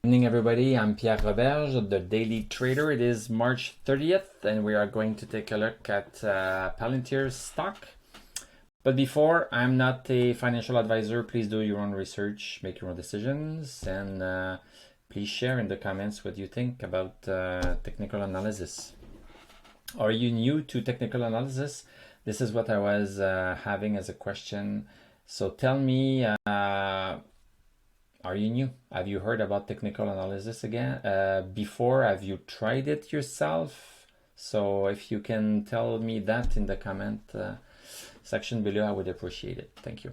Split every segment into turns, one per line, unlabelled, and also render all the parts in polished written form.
Evening, everybody. I'm Pierre Roberge, the Daily Trader. It is March 30th, and we are going to take a look at Palantir stock. But before, I'm not a financial advisor. Please do your own research, make your own decisions, and please share in the comments what you think about technical analysis. Are you new to technical analysis? This is what I was having as a question. So tell me, are you new? Have you heard about technical analysis again before? Have you tried it yourself? So if you can tell me that in the comment section below, I would appreciate it. Thank you.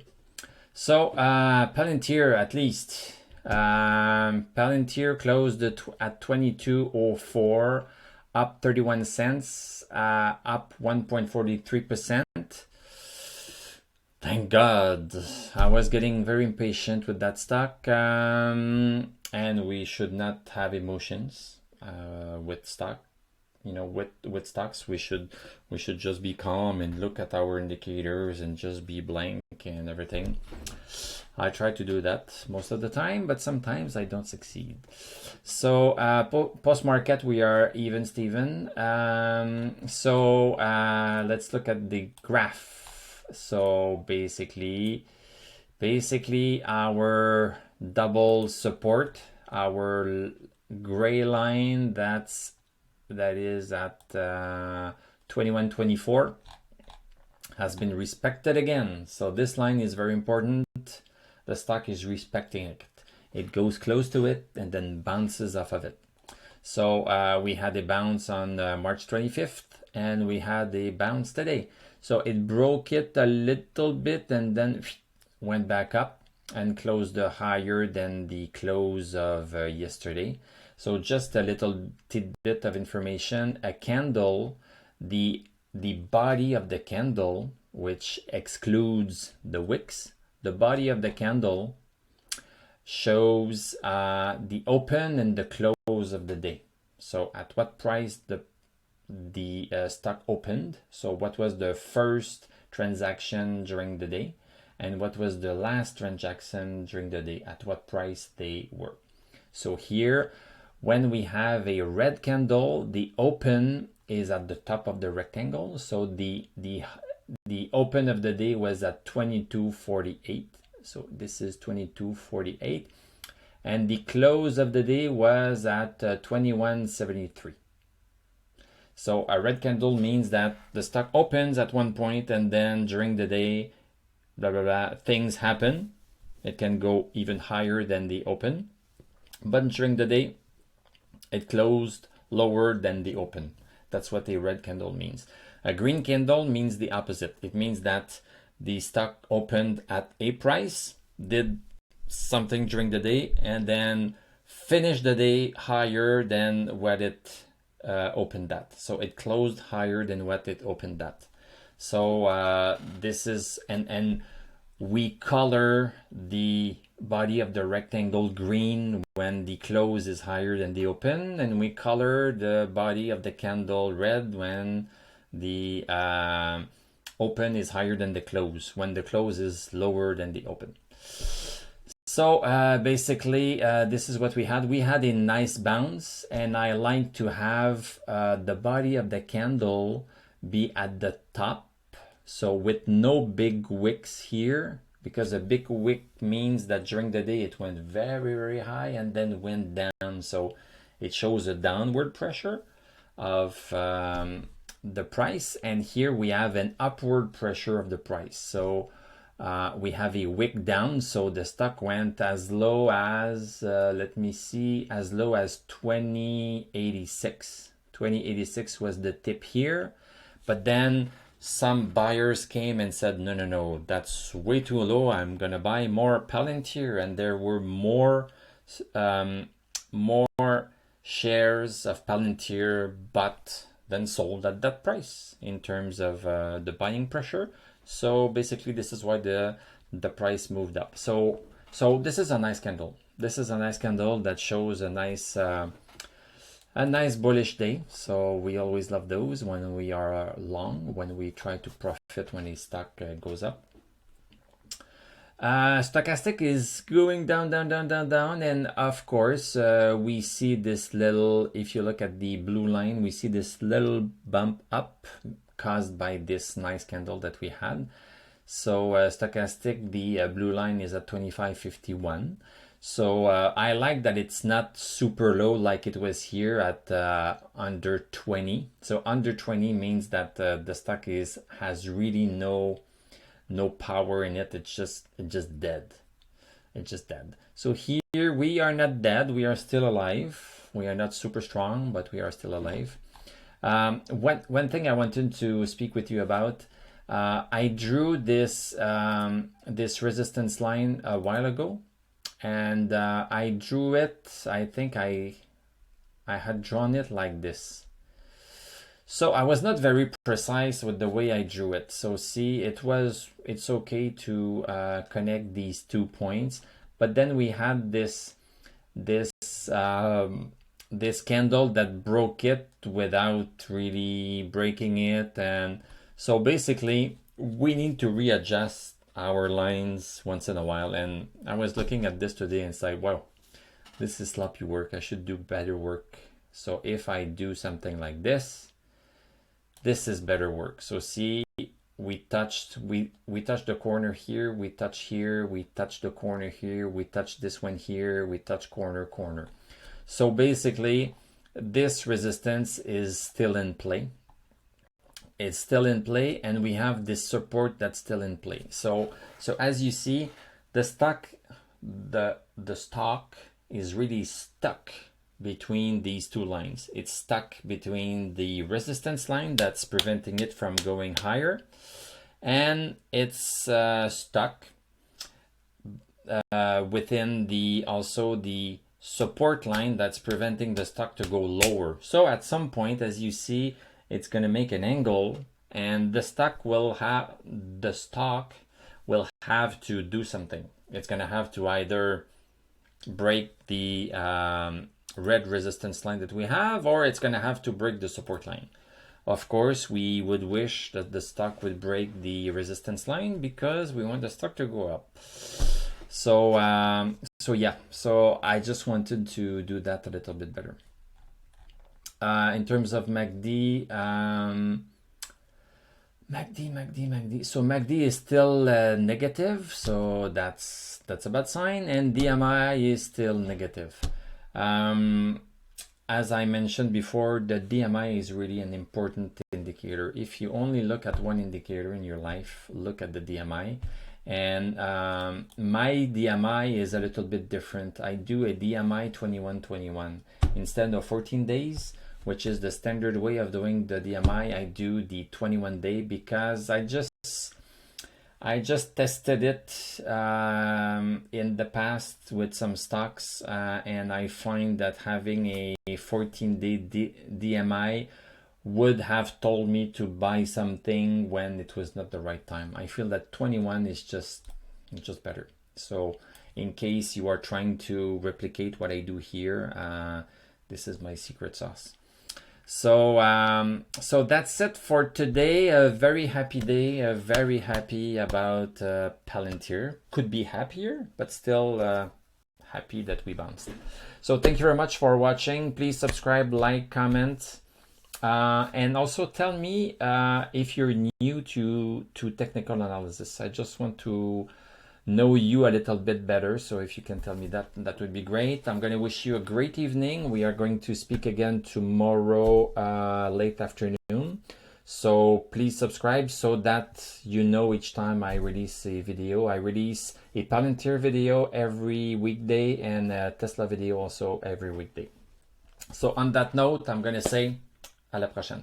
So Palantir, at least. Palantir closed at 22.04, up 31 cents, up 1.43%. Thank God. I was getting very impatient with that stock, and we should not have emotions with stock. You know, with stocks, we should just be calm and look at our indicators and just be blank and everything. I try to do that most of the time, but sometimes I don't succeed. So post market, we are even Steven. So let's look at the graph. So basically our double support, our gray line that is at 21.24 has been respected again. So this line is very important. The stock is respecting it. It goes close to it and then bounces off of it. So we had a bounce on March 25th and we had a bounce today. So it broke it a little bit and then went back up and closed higher than the close of yesterday. So just a little tidbit of information. A candle, the body of the candle, which excludes the wicks, the body of the candle shows the open and the close of the day. So at what price the stock opened, so what was the first transaction during the day and what was the last transaction during the day, at what price they were. So here, when we have a red candle, the open is at the top of the rectangle. So the open of the day was at 22.48. So this is 22.48, and the close of the day was at 21.73. So a red candle means that the stock opens at one point and then during the day, blah, blah, blah, things happen. It can go even higher than the open. But during the day, it closed lower than the open. That's what a red candle means. A green candle means the opposite. It means that the stock opened at a price, did something during the day, and then finished the day higher than what it opened at. So it closed higher than what it opened at. So this is, and we color the body of the rectangle green when the close is higher than the open, and we color the body of the candle red when the open is higher than the close, when the close is lower than the open. So basically, this is what we had. We had a nice bounce, and I like to have the body of the candle be at the top. So with no big wicks here, because a big wick means that during the day it went very, very high and then went down. So it shows a downward pressure of the price. And here we have an upward pressure of the price. So we have a wick down, so the stock went as low as, let me see, as low as 20.86. 20.86 was the tip here, but then some buyers came and said, no, that's way too low. I'm gonna buy more Palantir, and there were more shares of Palantir bought than sold at that price in terms of the buying pressure. So basically, this is why the price moved up. So this is a nice candle. This is a nice candle that shows a nice bullish day. So we always love those when we are long, when we try to profit when a stock goes up. Stochastic is going down, down, down, down, down, and of course we see this little, if you look at the blue line, we see this little bump up caused by this nice candle that we had. So stochastic, the blue line is at 25.51. So I like that it's not super low like it was here at under 20. So under 20 means that the stock has really no power in it. It's just dead. It's just dead. So here we are not dead. We are still alive. We are not super strong, but we are still alive. One thing I wanted to speak with you about. I drew this this resistance line a while ago, and I drew it. I think I had drawn it like this. So I was not very precise with the way I drew it. So see, it's okay to connect these 2 points, but then we had this candle that broke it without really breaking it, and so basically we need to readjust our lines once in a while. And I was looking at this today and it's like, wow, this is sloppy work. I should do better work. So if I do something like this is better work. So see, we touched the corner here, we touch here, we touch the corner here, we touch this one here, we touch corner. So basically this resistance is still in play. It's still in play, and we have this support that's still in play. So as you see, the stock is really stuck between these 2 lines. It's stuck between the resistance line that's preventing it from going higher, and it's stuck within also the support line that's preventing the stock to go lower. So at some point, as you see, it's going to make an angle, and the stock will have to do something. It's going to have to either break the red resistance line that we have, or it's going to have to break the support line. Of course, we would wish that the stock would break the resistance line because we want the stock to go up. So yeah, so I just wanted to do that a little bit better. In terms of MACD, so MACD is still negative, so that's a bad sign, and DMI is still negative. As I mentioned before, the DMI is really an important indicator. If you only look at one indicator in your life, look at the DMI. And my DMI is a little bit different. I do a DMI 21-21 instead of 14 days, which is the standard way of doing the DMI. I do the 21 day because I just tested it in the past with some stocks, and I find that having a 14-day DMI would have told me to buy something when it was not the right time. I feel that 21 is just better. So in case you are trying to replicate what I do here, this is my secret sauce. So that's it for today. A very happy day. Very happy about Palantir. Could be happier, but still happy that we bounced. So thank you very much for watching. Please subscribe, like, comment, and also tell me if you're new to technical analysis. I just want to know you a little bit better, so if you can tell me that would be great. I'm going to wish you a great evening. We are going to speak again tomorrow late afternoon, so please subscribe so that you know each time I release a video. I release a Palantir video every weekday and a Tesla video also every weekday. So on that note, I'm going to say à la prochaine.